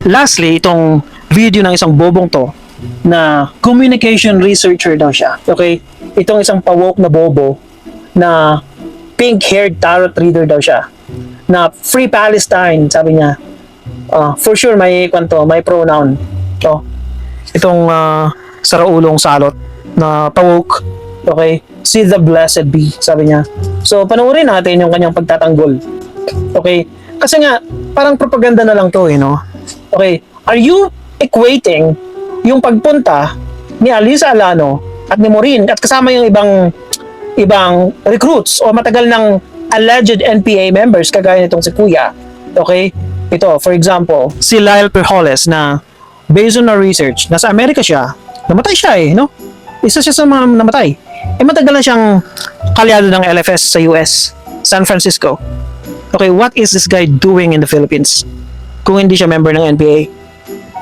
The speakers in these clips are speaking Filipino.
lastly, itong video ng isang bobong to, na communication researcher daw siya. Okay? Itong isang pa-woke na bobo, na pink-haired tarot reader daw siya. Na Free Palestine, sabi niya. For sure, may pronoun. So, itong saraulong salot na pa-woke. Okay? See the blessed be, sabi niya. So, panoorin natin yung kanyang pagtatanggol. Okay? Kasi nga, parang propaganda na lang to, no? Okay, are you equating yung pagpunta ni Alyssa Alano at ni Maureen at kasama yung ibang recruits o matagal ng alleged NPA members kagaya nitong si Kuya, okay? Ito, for example, si Lyle Perholes na based on our research, nasa Amerika siya, namatay siya no? Isa siya sa mga namatay. Matagal na siyang kalyado ng LFS sa US, San Francisco. Okay, what is this guy doing in the Philippines? Kung hindi siya member ng NPA.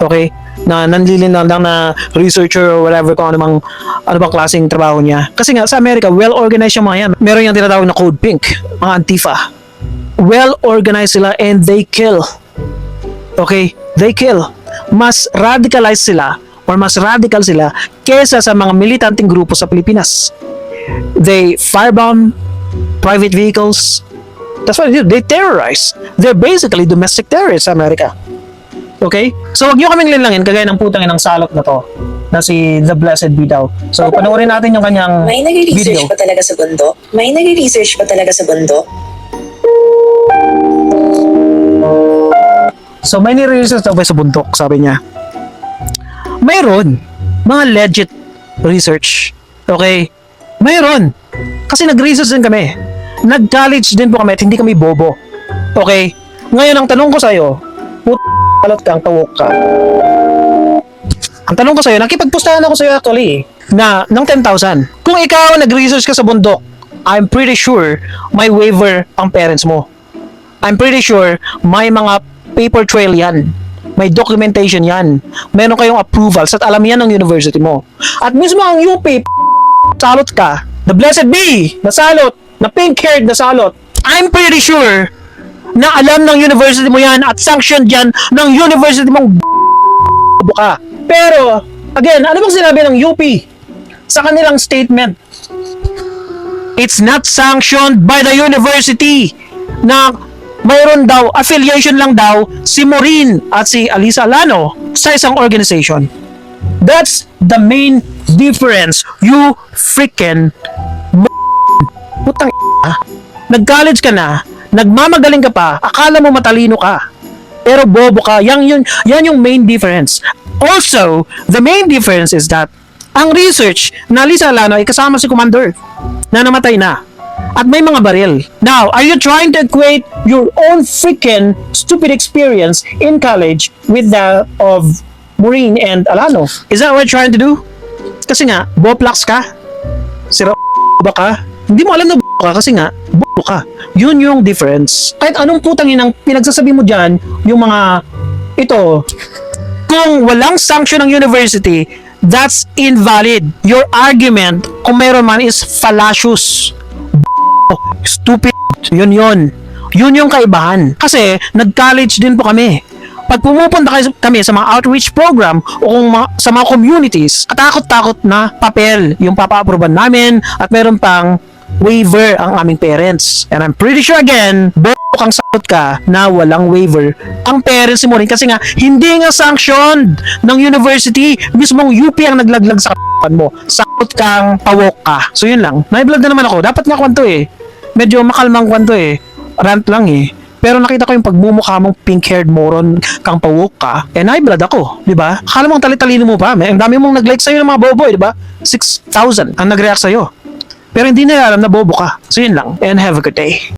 Okay? Na nanlilin lang na researcher or whatever kung ano bang klaseng trabaho niya. Kasi nga sa Amerika, well-organized yung mga yan. Meron yung tinatawag na Code Pink, mga Antifa. Well-organized sila and they kill. Okay? They kill. Mas radicalized sila or mas radical sila kesa sa mga militanteng grupo sa Pilipinas. They firebomb private vehicles. That's what they do. They terrorize. They're basically domestic terrorists sa Amerika. Okay? So, wag nyo kaming linlangin kagaya ng putang inang salot na to na si The Blessed Be daw. So, panoorin natin yung kanyang May nagre-research video. pa talaga sa bundok? May nagre-research pa talaga sa bundok? So, may nire-research daw ba sa bundok, sabi niya. Mayroon. Mga legit research. Okay? Mayroon. Kasi nag-research din kami. Nag-college din po kami at hindi kami bobo. Okay? Ngayon, ang tanong ko sa'yo, palot kang tawok ka. Ang tanong ko sa'yo, nakipagpustahan ako sa'yo actually, na ng 10,000. Kung ikaw nag-research ka sa bundok, I'm pretty sure may waiver ang parents mo. I'm pretty sure may mga paper trail yan. May documentation yan. Meron kayong approvals at alam yan ng university mo. At mismo ang UP, salot ka. The Blessed Be, nasalot, na pink-haired na salot. I'm pretty sure na alam ng university mo yan at sanctioned yan ng university mong ka. Pero, again, ano bang sinabi ng UP sa kanilang statement? It's not sanctioned by the university na mayroon daw, affiliation lang daw si Maureen at si Alyssa Alano sa isang organization. That's the main difference. You freaking putang nag-college ka na, nagmamagaling ka pa, akala mo matalino ka, pero bobo ka. Yan yung main difference. Also, the main difference is that ang research na Alyssa Alano ay kasama si Commander na namatay na at may mga baril. Now, are you trying to equate your own freaking stupid experience in college with that of Maureen and Alano? Is that what you're trying to do? Kasi nga, boplax ka? Sira ba ka? Hindi mo alam na ka kasi nga, ka. Yun yung difference. Kahit anong putang inang pinagsasabi mo dyan, yung mga ito, kung walang sanction ng university, that's invalid. Your argument, kung meron man, is fallacious. Stupid. Yun yung kaibahan. Kasi, nag-college din po kami. Pag pumupunta kami sa mga outreach program o kung sa mga communities, katakot-takot na papel yung papa-aproban namin at meron pang waiver ang aming parents. And I'm pretty sure again, kang sakot ka na walang waiver ang parents mo rin kasi nga hindi nga sanctioned ng university. Mismong UP ang naglaglag sa mo. Sakot kang pawok ka. So yun lang. Naiblog na naman ako. Dapat nga kwanto medyo makalmang kwanto rant lang pero nakita ko yung pagmumukha mong pink-haired moron kang pawok ka and naiblog ako, di ba? Akala mo ang tali-talino mo pa. Ang dami mong nag-like sa'yo ng mga bobo, di ba? 6,000 ang nag-react sa'yo. Pero hindi nila alam na bobo ka. So yun lang. And have a good day.